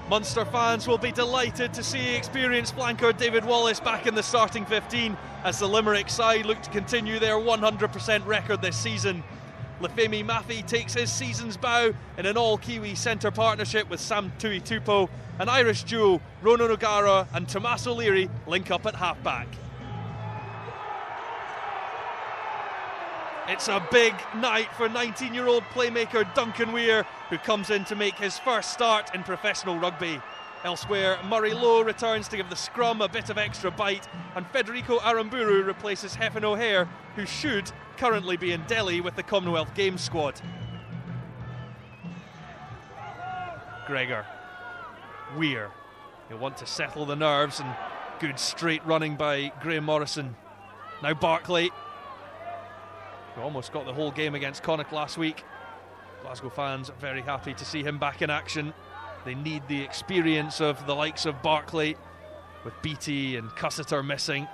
Munster fans will be delighted to see experienced flanker David Wallace back in the starting 15 as the Limerick side look to continue their 100% record this season. Lefemi Mafi takes his season's bow in an all-Kiwi centre partnership with Sam Tuitupo. An Irish duo, Ronan O'Gara and Tomas O'Leary, link up at half-back. It's a big night for 19-year-old playmaker Duncan Weir, who comes in to make his first start in professional rugby. Elsewhere, Murray Lowe returns to give the scrum a bit of extra bite, and Federico Aramburu replaces Hefin O'Hare, who should currently be in Delhi with the Commonwealth Games squad. Gregor, Weir, he'll want to settle the nerves, and good straight running by Graham Morrison. Now Barclay, who almost got the whole game against Connacht last week. Glasgow fans are very happy to see him back in action. They need the experience of the likes of Barclay, with Beattie and Cussiter missing.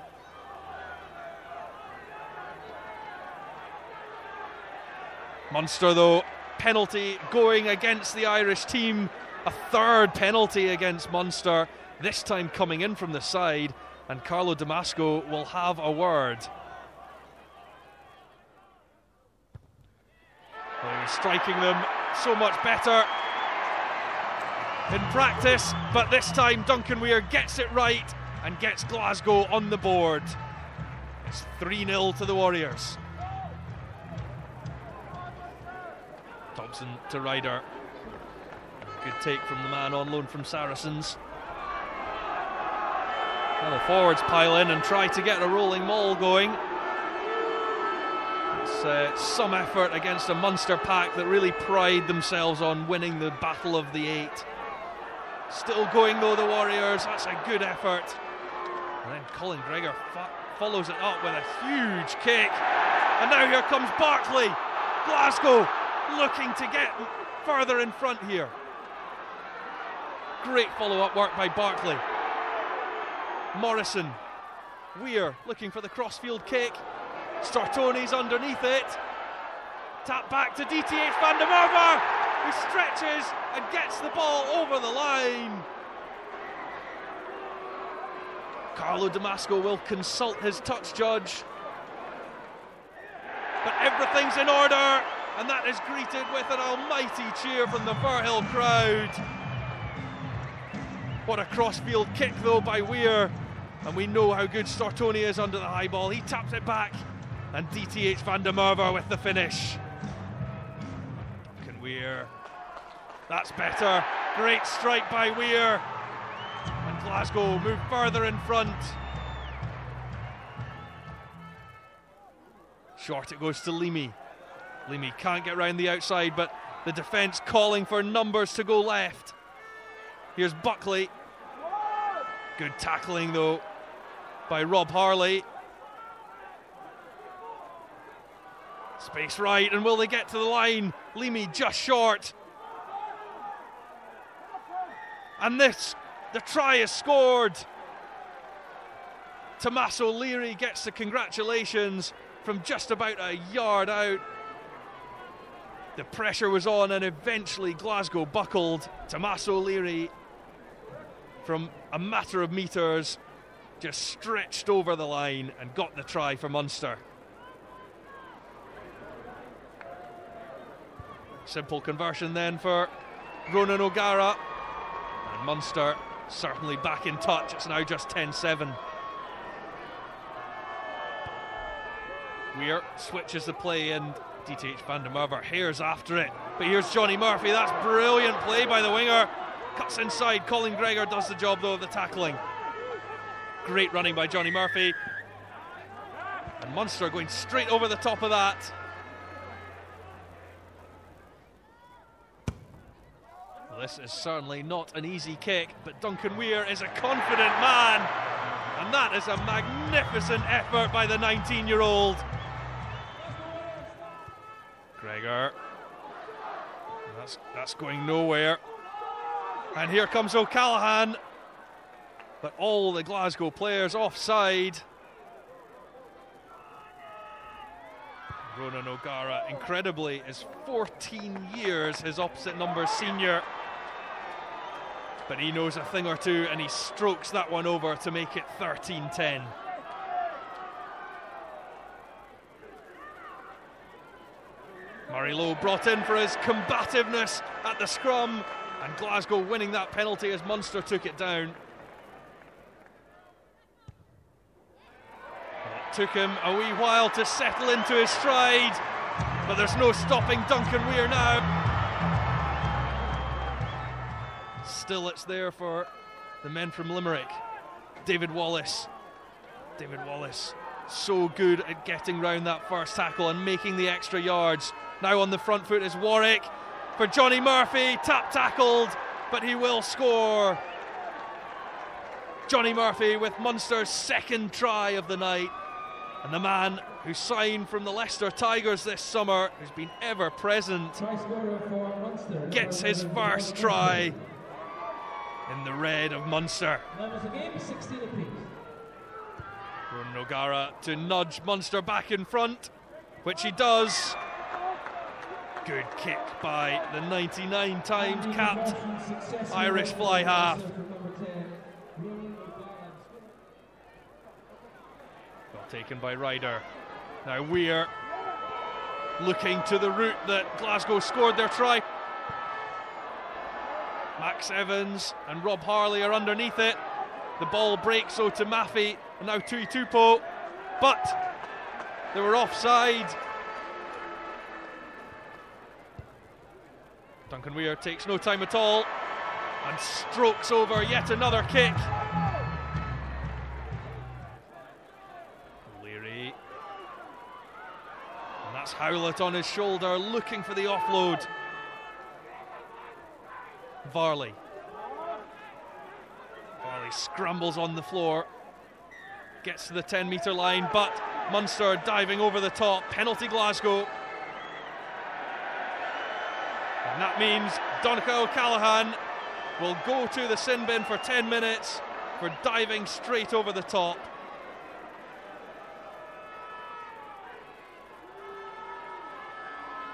Munster, though, penalty going against the Irish team. A third penalty against Munster, this time coming in from the side, and Carlo Damasco will have a word. Well, he was striking them so much better in practice, but this time Duncan Weir gets it right and gets Glasgow on the board. It's 3-0 to the Warriors. Thompson to Ryder. Good take from the man on loan from Saracens. Now the forwards pile in and try to get a rolling maul going. It's some effort against a Munster pack that really pride themselves on winning the Battle of the Eight. Still going though, the Warriors. That's a good effort. And then Colin Gregor follows it up with a huge kick. And now here comes Barclay. Glasgow looking to get further in front here. Great follow-up work by Barclay. Morrison. Weir looking for the crossfield kick. Startoni's underneath it. Tap back to DTH van der Merwe, who stretches and gets the ball over the line. Carlo Damasco will consult his touch judge. But everything's in order, and that is greeted with an almighty cheer from the Firhill crowd. What a crossfield kick though by Weir, and we know how good Startoni is under the high ball. He taps it back, and DTH van der Merwe with the finish. Duncan Weir, that's better. Great strike by Weir, and Glasgow move further in front. Short it goes to Leamy. Leamy can't get round the outside, but the defence calling for numbers to go left. Here's Buckley. Good tackling though by Rob Harley. Space right, and will they get to the line? Leamy just short. And the try is scored. Tomas O'Leary gets the congratulations from just about a yard out. The pressure was on, and eventually Glasgow buckled. Tomas O'Leary, from a matter of metres, just stretched over the line and got the try for Munster. Simple conversion then for Ronan O'Gara, and Munster certainly back in touch. It's now just 10-7. Weir switches the play, and DTH van der Merwe hares after it, but here's Johnny Murphy. That's brilliant play by the winger. Cuts inside. Colin Gregor does the job though of the tackling. Great running by Johnny Murphy, and Munster going straight over the top of that. Well, this is certainly not an easy kick, but Duncan Weir is a confident man, and that is a magnificent effort by the 19-year-old. Gregor, that's going nowhere. And here comes O'Callaghan, but all the Glasgow players offside. Ronan O'Gara, incredibly, is 14 years his opposite number senior. but he knows a thing or two, and he strokes that one over to make it 13-10. Murray Lowe brought in for his combativeness at the scrum, and Glasgow winning that penalty as Munster took it down. It took him a wee while to settle into his stride, but there's no stopping Duncan Weir now. Still it's there for the men from Limerick. David Wallace. David Wallace, so good at getting round that first tackle and making the extra yards. Now on the front foot is Warwick for Johnny Murphy, tap tackled, but he will score. Johnny Murphy with Munster's second try of the night, and the man who signed from the Leicester Tigers this summer, who's been ever present, gets his first try in the red of Munster. Ronan O'Gara to nudge Munster back in front, which he does. Good kick by the 99 times capped Irish fly half. Well taken by Ryder. Now Weir looking to the route that Glasgow scored their try. Max Evans and Rob Harley are underneath it. The ball breaks so to Maffey and now Tui Tupo, but they were offside. Duncan Weir takes no time at all and strokes over yet another kick. Leary, and that's Howlett on his shoulder looking for the offload. Varley scrambles on the floor, gets to the 10-metre line, but Munster diving over the top. Penalty Glasgow. And that means Donica O'Callaghan will go to the sin bin for 10 minutes for diving straight over the top.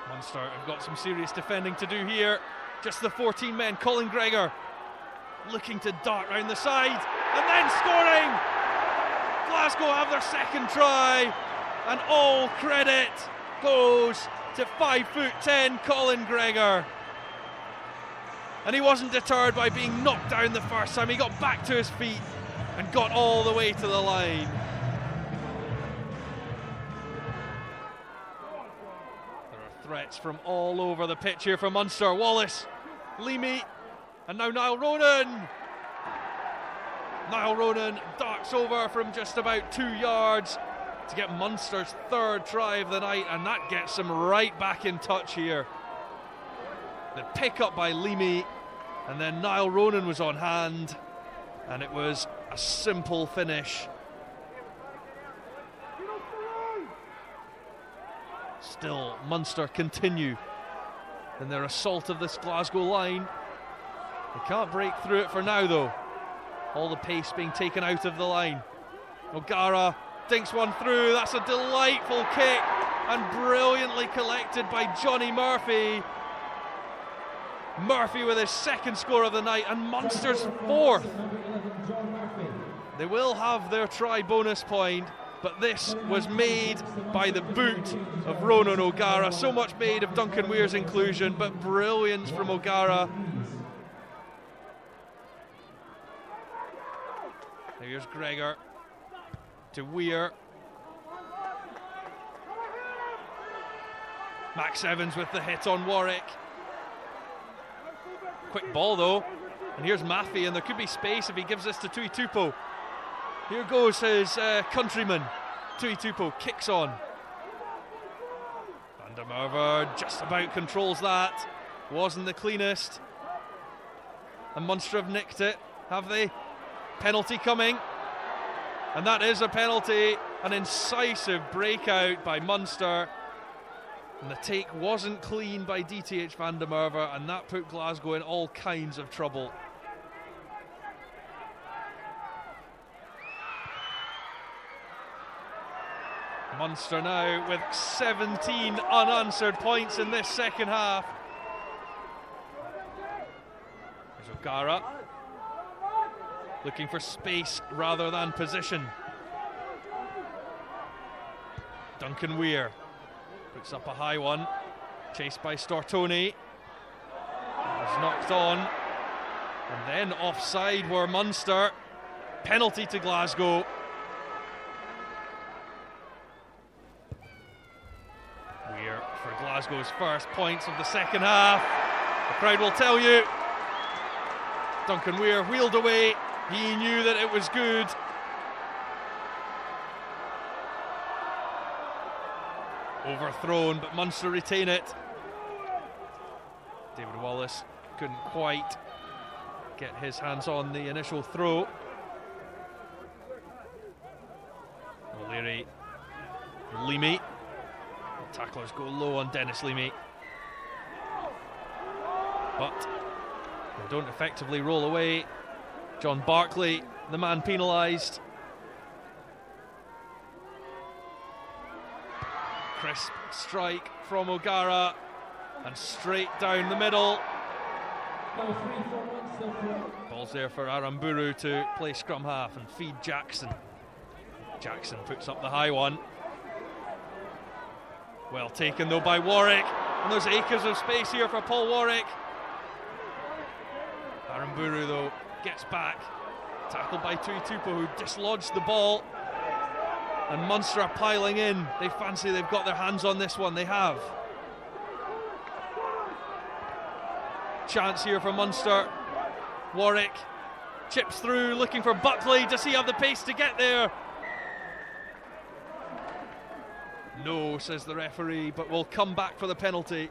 Munster have got some serious defending to do here. Just the 14 men. Colin Gregor looking to dart round the side and then scoring. Glasgow have their second try, and all credit goes to 5'10" Colin Gregor. And he wasn't deterred by being knocked down the first time. He got back to his feet and got all the way to the line. There are threats from all over the pitch here for Munster. Wallace, Leamy, and now Niall Ronan. Niall Ronan darts over from just about 2 yards to get Munster's third try of the night, and that gets them right back in touch here. The pick up by Leamy, and then Niall Ronan was on hand, and it was a simple finish. Still, Munster continue in their assault of this Glasgow line. They can't break through it for now, though. All the pace being taken out of the line. O'Gara dinks one through. That's a delightful kick and brilliantly collected by Johnny Murphy. Murphy with his second score of the night and Munster's fourth. They will have their try bonus point, but this was made by the boot of Ronan O'Gara. So much made of Duncan Weir's inclusion, but brilliance from O'Gara. Now here's Gregor to Weir. Max Evans with the hit on Warwick. Quick ball though, and here's Maffey, and there could be space if he gives this to Tui Tupo. Here goes his countryman. Tui Tupo kicks on. Van der Merwe just about controls that. Wasn't the cleanest. And Munster have nicked it, have they? Penalty coming. And that is a penalty. An incisive breakout by Munster. And the take wasn't clean by DTH Van der Merwe, and that put Glasgow in all kinds of trouble. Munster now with 17 unanswered points in this second half. There's O'Gara. looking for space rather than position. Duncan Weir puts up a high one, chased by Stortoni. Was knocked on, and then offside were Munster. Penalty to Glasgow. Weir for Glasgow's first points of the second half. The crowd will tell you. Duncan Weir wheeled away. He knew that it was good. Overthrown, but Munster retain it. David Wallace couldn't quite get his hands on the initial throw. O'Leary, Leamy. The tacklers go low on Dennis Leamy, but they don't effectively roll away. John Barclay, the man penalised. Crisp strike from O'Gara and straight down the middle. Ball's there for Aramburu to play scrum half and feed Jackson. Jackson puts up the high one. Well taken though by Warwick, and there's acres of space here for Paul Warwick. Aramburu though gets back, tackled by Tui Tupo, who dislodged the ball. And Munster are piling in. They fancy they've got their hands on this one. They have. Chance here for Munster. Warwick chips through, looking for Buckley. Does he have the pace to get there? No, says the referee, but we'll come back for the penalty.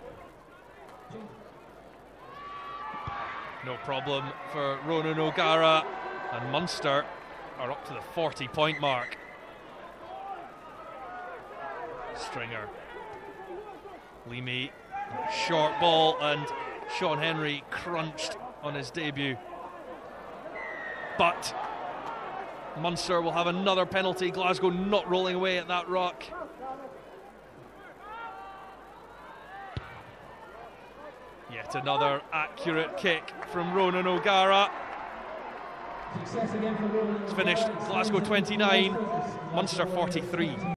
No problem for Ronan O'Gara, and Munster are up to the 40-point mark. Stringer, Leamy, short ball, and Sean Henry crunched on his debut. But Munster will have another penalty. Glasgow not rolling away at that rock. Yet another accurate kick from Ronan O'Gara. It's finished Glasgow 29, Munster 43.